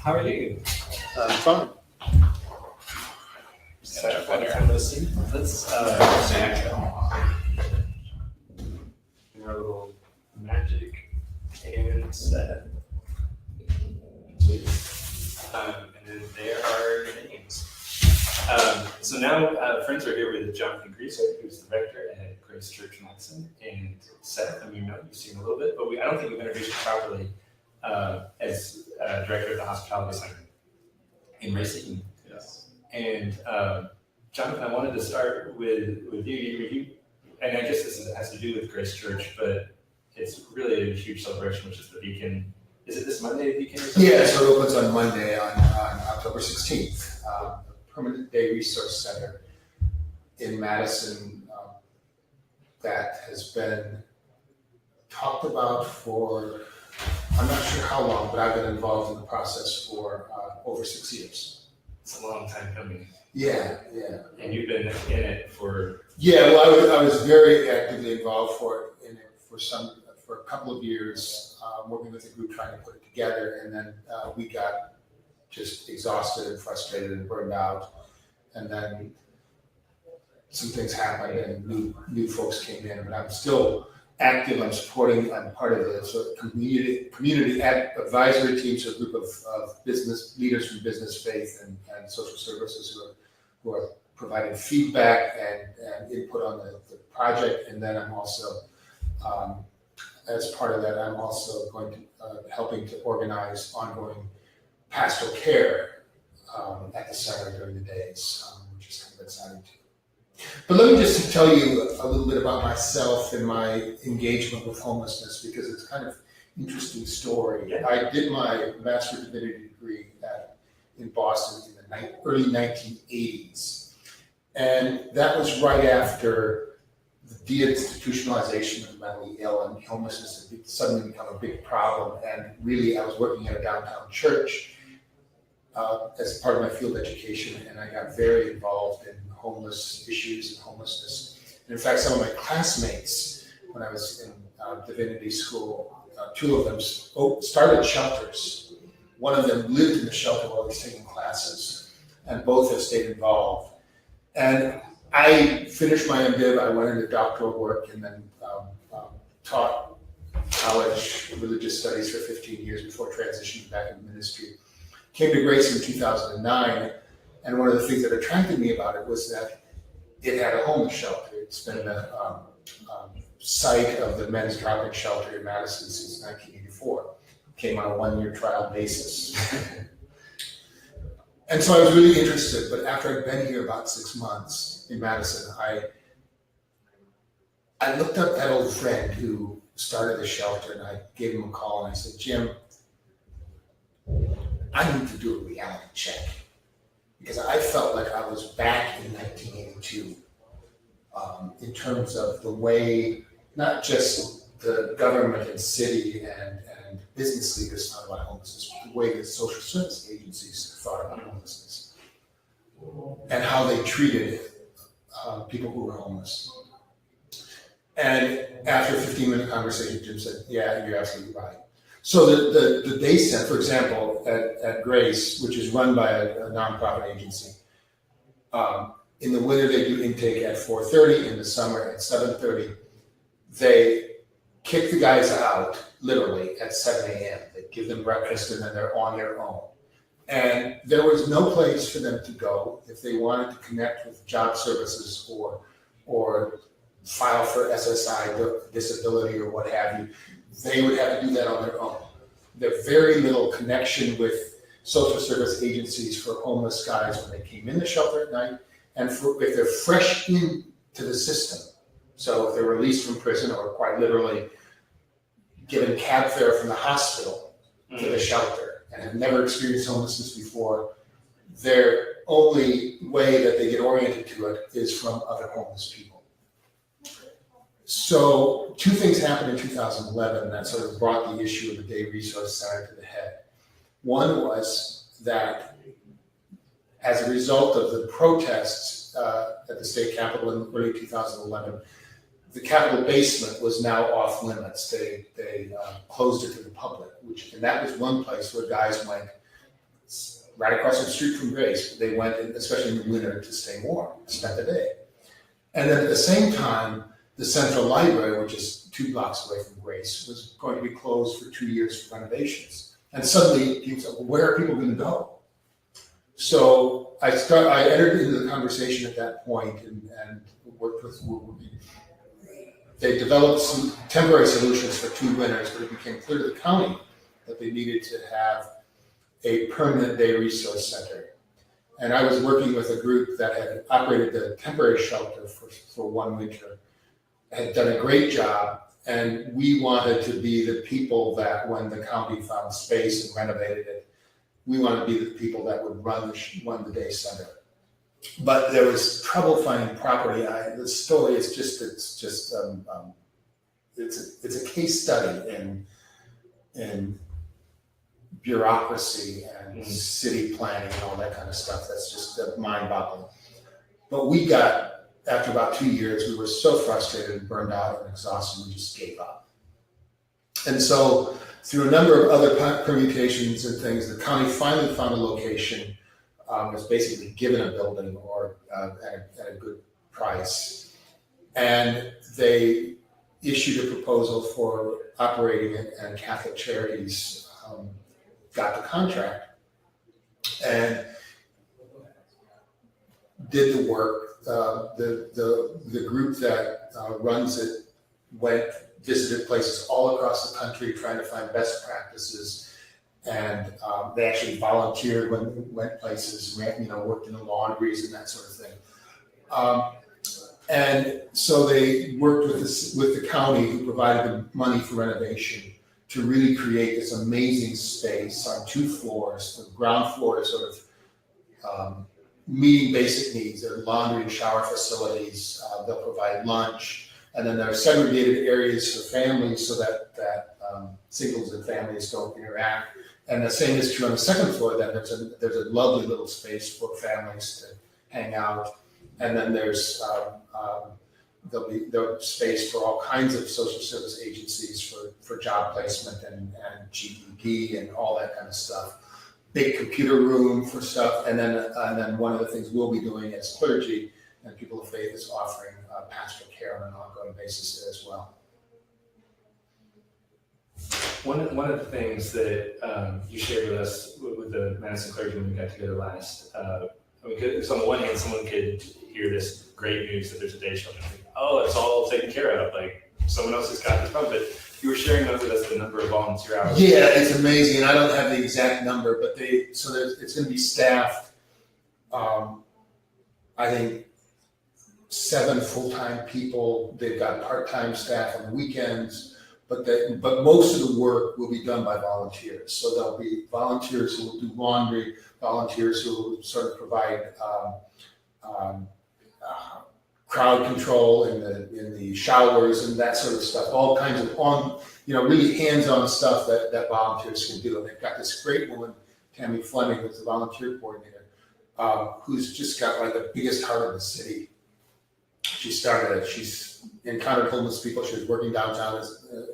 How are you? Fun. Let's our little magic and set. And then there are names. So now friends are here with Jonathan Grieser, who's the rector at Grace Church, Madison, and Seth. I mean, you've seen a little bit, but I don't think we've introduced you properly as director of the Hospitality Center in Racine. Yes. And Jonathan, I wanted to start with you. And I guess this has to do with Grace Church, but it's really a huge celebration, which is the Beacon. Is it this Monday, the Beacon? Yeah, so it opens on Monday on October 16th. A permanent day resource center in Madison that has been talked about for, I'm not sure how long, but I've been involved in the process for over 6 years. It's a long time coming. Yeah. And you've been in it for... Yeah, well, I was very actively involved for a couple of years, working with a group trying to put it together, and then we got just exhausted and frustrated and burned out, and then some things happened and new folks came in, but I'm still active. I'm supporting. I'm part of the sort of community advisory team, so a group of business leaders from business, faith, and social services who are providing feedback and input on the project. And then I'm also, as part of that, I'm also going to helping to organize ongoing pastoral care at the center during the days, which is kind of exciting too. But let me just tell you a little bit about myself and my engagement with homelessness, because it's kind of an interesting story. Yeah. I did my Master's of Divinity degree in Boston in the early 1980s. And that was right after the deinstitutionalization of the mentally ill, and homelessness had suddenly become a big problem. And really, I was working at a downtown church as part of my field education, and I got very involved in homeless issues and homelessness. And in fact, some of my classmates, when I was in divinity school, two of them started shelters. One of them lived in the shelter while he was taking classes, and both have stayed involved. And I finished my MDiv, I went into doctoral work, and then taught college religious studies for 15 years before transitioning back into ministry. Came to Grace in 2009, and one of the things that attracted me about it was that it had a homeless shelter. It's been a site of the men's drop-in shelter in Madison since 1984. Came on a one-year trial basis. And so I was really interested, but after I'd been here about 6 months in Madison, I looked up that old friend who started the shelter, and I gave him a call, and I said, Jim, I need to do a reality check, because I felt like I was back in 1982 in terms of the way, not just the government and city and business leaders thought about homelessness, but the way that social service agencies thought about homelessness and how they treated people who were homeless. And after a 15-minute conversation, Jim said, yeah, you're absolutely right. So the day center, for example, at Grace, which is run by a nonprofit agency, in the winter they do intake at 4:30, in the summer at 7:30. They kick the guys out literally at 7 a.m. They give them breakfast, and then they're on their own. And there was no place for them to go if they wanted to connect with job services or file for SSI disability or what have you. They would have to do that on their own. There's very little connection with social service agencies for homeless guys when they came in the shelter at night, and if they're fresh into the system. So if they're released from prison, or quite literally given cab fare from the hospital to the shelter and have never experienced homelessness before, their only way that they get oriented to it is from other homeless people. So two things happened in 2011 that sort of brought the issue of the Day Resource Center to the head. One was that as a result of the protests at the state capitol in early 2011, the Capitol basement was now off limits. They closed it to the public, and that was one place where guys went right across the street from Grace. They went, especially in the winter, to stay warm, spent the day. And then at the same time, the Central Library, which is 2 blocks away from Grace, was going to be closed for 2 years for renovations. And suddenly, people said, well, where are people going to go? So I entered into the conversation at that point and worked with, they developed some temporary solutions for 2 winters, but it became clear to the county that they needed to have a permanent day resource center. And I was working with a group that had operated the temporary shelter for 1 winter, had done a great job, and we wanted to be the people that when the county found space and renovated it, we wanted to be the people that would run the day center. But there was trouble finding property. The story is it's a case study in bureaucracy and city planning and all that kind of stuff. That's just mind-boggling. But we got, after about 2 years, we were so frustrated and burned out and exhausted, we just gave up. And so through a number of other permutations and things, the county finally found a location, was basically given a building or at a good price. And they issued a proposal for operating it, and Catholic Charities got the contract and did the work. The group that runs it visited places all across the country trying to find best practices, and they actually volunteered went places, worked in the laundries and that sort of thing. And so they worked with the county, who provided the money for renovation, to really create this amazing space on 2 floors. The ground floor is sort of meeting basic needs. There are laundry and shower facilities. They'll provide lunch. And then there are segregated areas for families so that singles and families don't interact. And the same is true on the 2nd floor. Then there's a lovely little space for families to hang out. And then there's there'll be space for all kinds of social service agencies for job placement and GED and all that kind of stuff. Big computer room for stuff, and then one of the things we'll be doing as clergy and people of faith is offering pastoral care on an ongoing basis there as well. One of the things that you shared with us with the Madison clergy when we got together last, so on the one hand, someone could hear this great news that there's a day shelter and think, oh, it's all taken care of, like someone else has got this problem. But you were sharing with us the number of volunteer hours. Yeah, it's amazing, and I don't have the exact number, but it's going to be staffed. I think 7 full-time people. They've got part-time staff on weekends, but most of the work will be done by volunteers. So there'll be volunteers who will do laundry, volunteers who will sort of provide crowd control in the showers and that sort of stuff. All kinds of really hands-on stuff that volunteers can do. And they've got this great woman, Tammy Fleming, who's the volunteer coordinator, who's just got like the biggest heart of the city. She's encountered homeless people. She was working downtown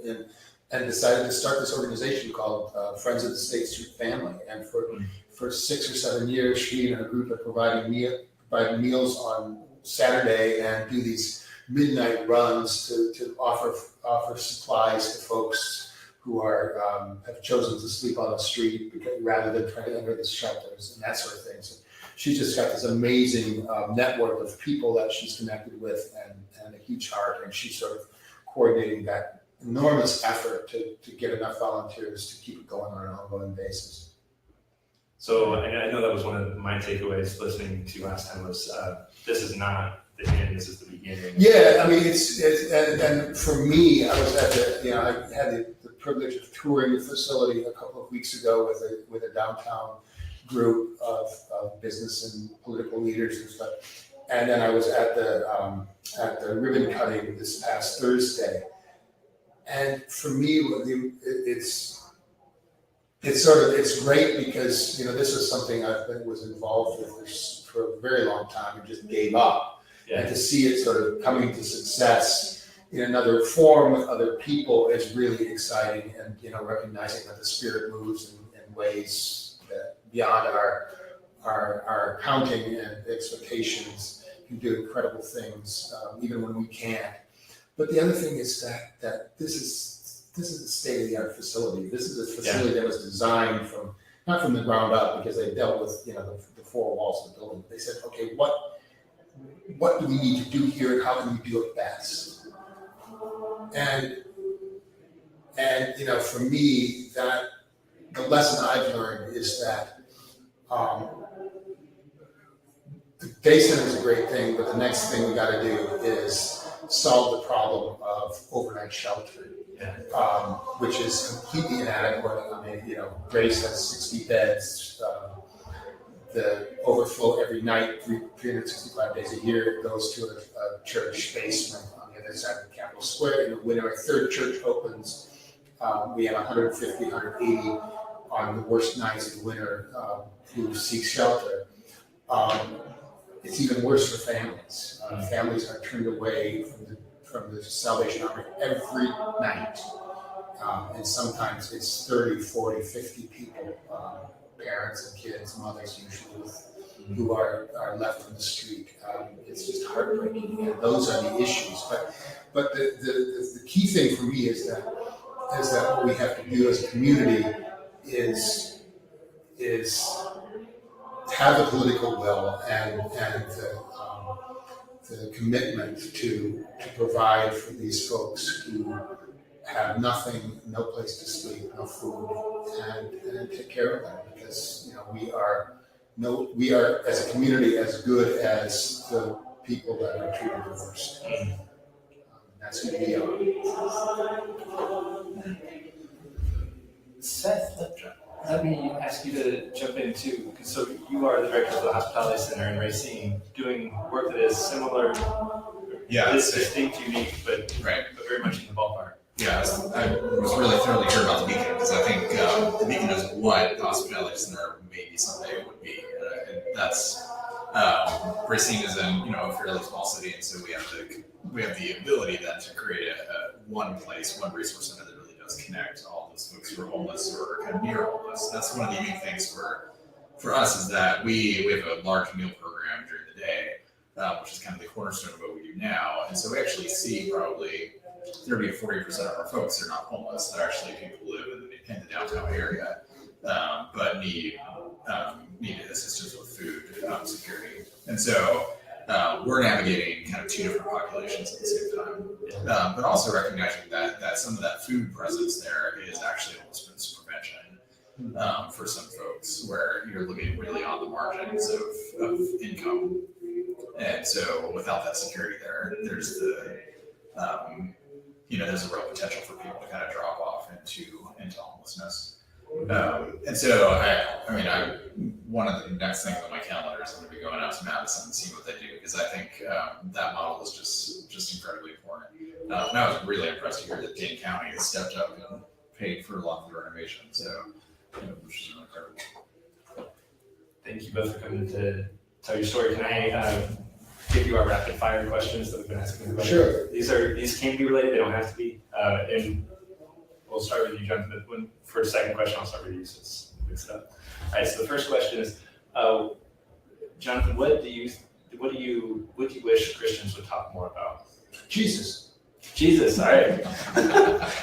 and decided to start this organization called Friends of the State Street Family. And for 6 or 7 years, she and her group are providing meals on Saturday and do these midnight runs to offer supplies to folks who have chosen to sleep on the street rather than trying to enter the shelters and that sort of thing. So she's just got this amazing network of people that she's connected with and a huge heart, and she's sort of coordinating that enormous effort to get enough volunteers to keep it going on an ongoing basis. So I know that was one of my takeaways listening to you last time was this is not the end, this is the beginning. Yeah, I mean, and for me, I was I had the privilege of touring the facility a couple of weeks ago with a downtown group of business and political leaders and stuff. And then I was at the ribbon cutting this past Thursday. And for me, it's great because this is something was involved with for a very long time and just gave up. Yeah. And to see it sort of coming to success in another form with other people is really exciting, and recognizing that the Spirit moves in ways that beyond our accounting and expectations, can do incredible things, even when we can't. But the other thing is that this is a state-of-the-art facility. This is a facility that was designed not from the ground up, because they dealt with the four walls of the building. They said, okay, what do we need to do here, and how can we do it best? And for me, that the lesson I've learned is that the day center is a great thing, but the next thing we got to do is solve the problem of overnight shelter, which is completely inadequate. I mean, Grace has 60 beds. The overflow every night, 365 days a year, goes to a church basement on the other side of Capitol Square. In the winter, a third church opens. We have 150, 180 on the worst nights of the winter who seek shelter. It's even worse for families. Families are turned away from the Salvation Army every night. And sometimes it's 30, 40, 50 people, parents and kids, mothers usually, who are left on the street. It's just heartbreaking, and those are the issues. But the key thing for me is that what we have to do as a community is have the political will and the commitment to provide for these folks who have nothing, no place to sleep, no food, and take care of them, because we are as a community as good as the people that are treated the worst. That's who we are. Seth, let me ask you to jump in too, because so you are the director of the Hospitality Center in Racine, doing work that is similar, distinct, unique, but very much in the ballpark. Yeah, I was really thrilled to hear about the Beacon, because I think the Beacon is what the Hospitality Center maybe someday would be. And that's Racine is in a fairly small city, and so we have the ability then to create one place, one resource center that really does connect all those folks who are homeless or kind of near homeless. That's one of the unique things for us, is that we have a large meal program during the day, which is kind of the cornerstone of what we do now. And so we actually see probably 30 to 40% of our folks are not homeless. They're actually people who live in the downtown area, but need assistance with food security. And so we're navigating kind of two different populations at the same time, but also recognizing that some of that food presence there is actually homelessness prevention for some folks, where you're living really on the margins of income. And so without that security there's there's a real potential for people to kind of drop off into homelessness. And so one of the next things on my calendar is I'm going to be going out to Madison and seeing what they do, because I think that model is just incredibly important. And I was really impressed to hear that Dane County has stepped up and paid for a lot of the renovation. So, which is really incredible. Thank you both for coming to tell your story. Can I give you our rapid fire questions that we've been asking everybody? Sure. These can be related, they don't have to be. And we'll start with you, Jonathan. But for a second question, I'll start with you, so it's good stuff. All right, so the first question is, Jonathan, what do you wish Christians would talk more about? Jesus, all right.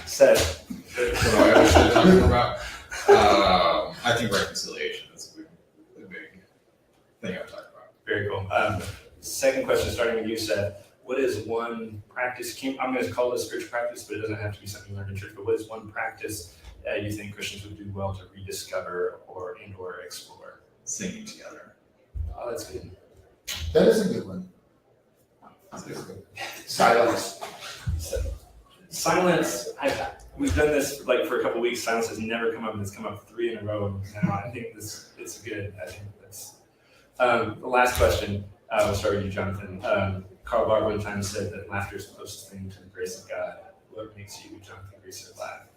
Seth. What do I wish to talk more about? I think reconciliation is a big thing I've talked about. Very cool. Second question, starting with you, Seth. What is one practice? I'm going to call this spiritual practice, but it doesn't have to be something you learned in church. But what is one practice you think Christians would do well to rediscover or explore? Singing together. Oh, that's good. that is a good one. Silence. Silence. We've done this for a couple weeks. Silence has never come up, and it's come up 3 in a row now. I think it's good. I think that's the last question. We'll start with you, Jonathan. Karl Barth one time said that laughter is the closest thing to the grace of God. What makes you, Jonathan Grieser, laugh?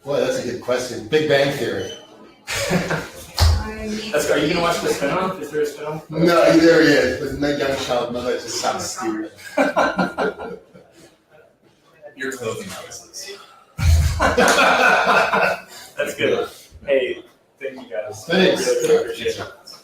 Boy, that's a good question. Big Bang Theory. That's That's good. Are you gonna watch the spinoff? Is there a spinoff? No, there he is. With no young child mother, it just sounds stupid. Your clothing choices. That's good. Hey, thank you guys. Thanks. Really appreciate it.